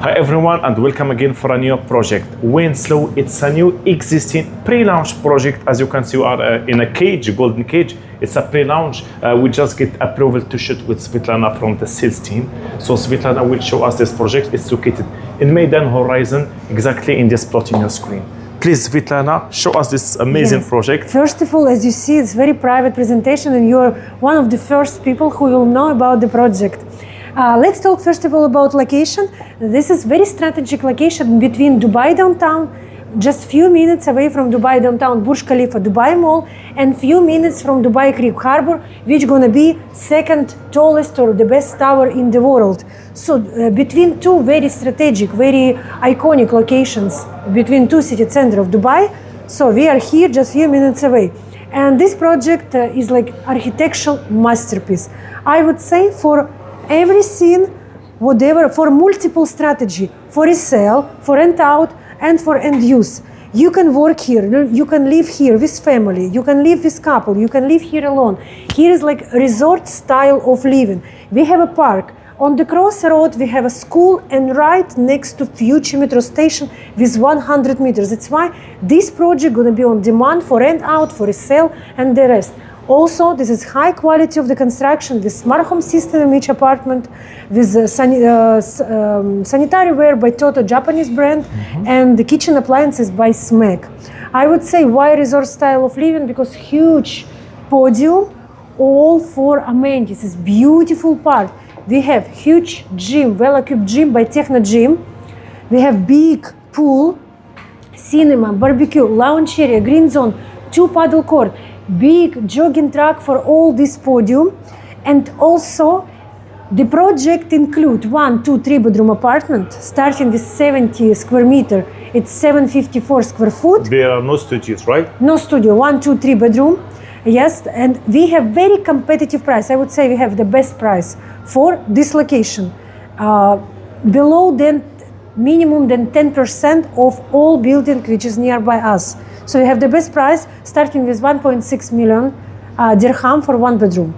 Hi everyone and welcome again for a new project. Winslow, it's a new existing pre-launch project. As you can see, we are in a cage, golden cage. It's a pre-launch. We just get approval to shoot with Svetlana from the sales team. So Svetlana will show us this project. It's located in Meydan Horizon, exactly in this plot in your screen. Please, Svetlana, show us this amazing project. First of all, as you see, it's very private presentation and you're one of the first people who will know about the project. Let's talk first of all about location. This is very strategic location between Dubai downtown, just few minutes away from Dubai downtown, Burj Khalifa, Dubai Mall, and few minutes from Dubai Creek Harbor, which gonna be second tallest or the best tower in the world. So between two very strategic, very iconic locations, between two city centers of Dubai. So we are here just few minutes away. And this project is like architectural masterpiece. I would say for every scene, whatever, for multiple strategy, for resale, for rent out, and for end use. You can work here, you can live here with family, you can live with couple, you can live here alone. Here is like a resort style of living. We have a park. On the crossroad, we have a school, and right next to future metro station with 100 meters. That's why this project gonna be on demand for rent out, for resale, and the rest. Also, this is high quality of the construction with smart home system in each apartment, with sanitary ware by Toto Japanese brand, and the kitchen appliances by SMEC. I would say why resort style of living, because huge podium, all for amenities. It's beautiful park. We have huge gym, well-equipped gym by Techno Gym. We have big pool, cinema, barbecue, lounge area, green zone, 2 paddle court, big jogging track for all this podium. And also the project include 1, 2, 3 bedroom apartment starting with 70 square meter. It's 754 square foot. There are no studios, right? No studio, 1, 2, 3 bedroom. Yes, and we have very competitive price. I would say we have the best price for this location. Below than minimum than 10% of all building which is nearby us. So we have the best price starting with 1.6 million dirham for 1 bedroom.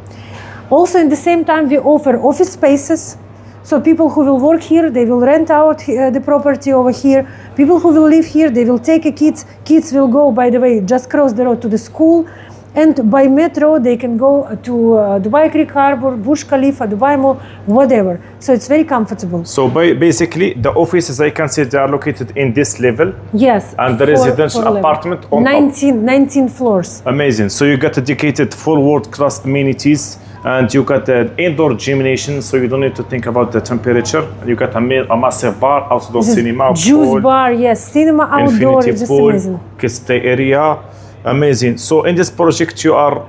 Also, in the same time, we offer office spaces. So people who will work here, they will rent out the property over here. People who will live here, they will take a kids. Kids will go, by the way, just cross the road to the school. And by metro, they can go to Dubai Creek Harbor, Burj Khalifa, Dubai Mall, whatever. So it's very comfortable. So basically, the offices, I can say, they are located in this level. Yes. And the residential apartment on 19 floors. Amazing. So you got a dedicated full world-class amenities, and you got an indoor gymnasium, so you don't need to think about the temperature. You got a massive bar, outdoor cinema, juice pool, bar, yes, cinema outdoor, infinity just pool, amazing. kids play area. Amazing. So in this project, you are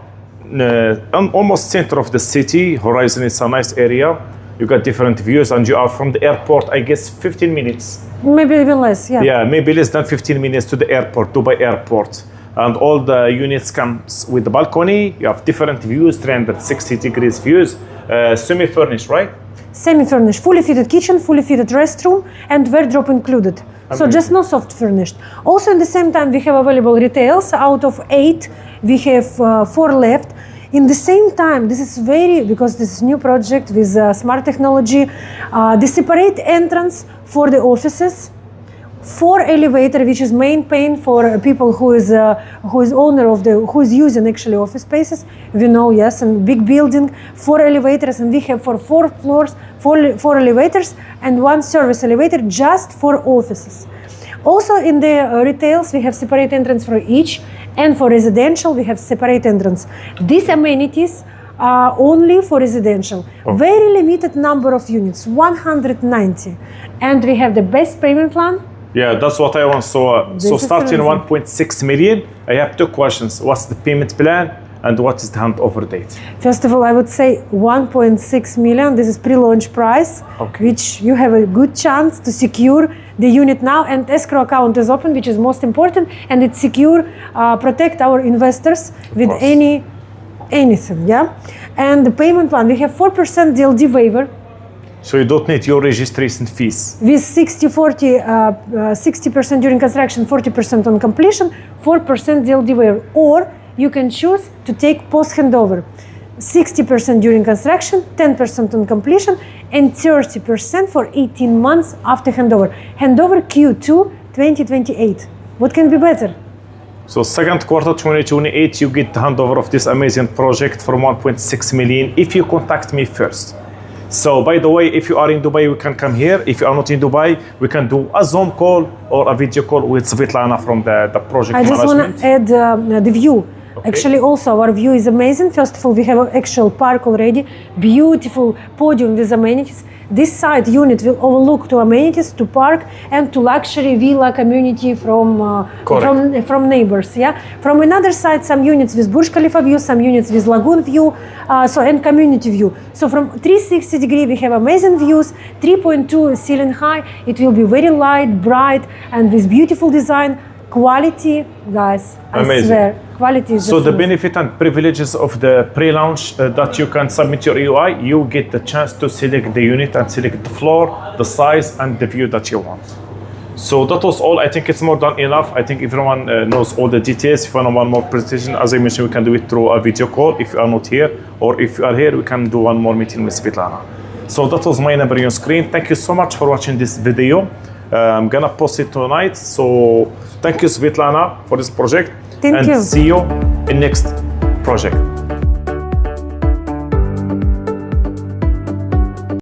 almost center of the city. Horizon is a nice area. You got different views, and you are from the airport, I guess, 15 minutes. Maybe even less, yeah. Yeah, maybe less than 15 minutes to the airport, Dubai airport. And all the units comes with the balcony. You have different views, 360 degrees views, semi-furnished, right? Semi-furnished, fully fitted kitchen, fully fitted restroom, and wardrobe included. So just no soft furnished. Also, in the same time, we have available retails. Out of 8, we have 4 left. In the same time, this is because this is new project with smart technology, the separate entrance for the offices, 4 elevator, which is main pain for people who is owner of who is using actually office spaces. We know, yes, and big building, 4 elevators, and we have for 4 floors, 4 elevators and 1 service elevator just for offices. Also in the retails, we have separate entrance for each, and for residential, we have separate entrance. These amenities are only for residential. Oh. Very limited number of units, 190, and we have the best payment plan. Yeah, that's what I want. So starting 1.6 million, I have 2 questions. What's the payment plan, and what is the handover date? First of all, I would say 1.6 million. This is pre-launch price, which you have a good chance to secure the unit now, and escrow account is open, which is most important, and it's secure, protect our investors with anything, yeah? And the payment plan, we have 4% DLD waiver. So you don't need your registration fees. With 60% during construction, 40% on completion, 4% DLD waiver. Or you can choose to take post handover. 60% during construction, 10% on completion, and 30% for 18 months after handover. Handover Q2 2028. What can be better? So second quarter 2028, you get the handover of this amazing project for 1.6 million if you contact me first. So by the way, if you are in Dubai, we can come here. If you are not in Dubai, we can do a Zoom call or a video call with Svetlana from the project I management. just want to add the view. Okay. Actually, also our view is amazing. First of all, we have an actual park already, beautiful podium with amenities. This side unit will overlook to amenities, to park, and to luxury villa community from neighbors. Yeah. From another side, some units with Burj Khalifa view, some units with lagoon view, and community view. So from 360 degree, we have amazing views. 3.2 ceiling high. It will be very light, bright, and with beautiful design. Quality, guys. Amazing. I swear, quality is So the truth. benefit and privileges of the pre-launch that you can submit your EOI, you get the chance to select the unit and select the floor, the size, and the view that you want. So that was all. I think it's more than enough. I think everyone knows all the details. If you want one more presentation, as I mentioned, we can do it through a video call if you are not here, or if you are here, we can do one more meeting with Svetlana. So that was my number on your screen. Thank you so much for watching this video. I'm gonna post it tonight. So thank you, Svetlana, for this project. Thank and you. see you in next project.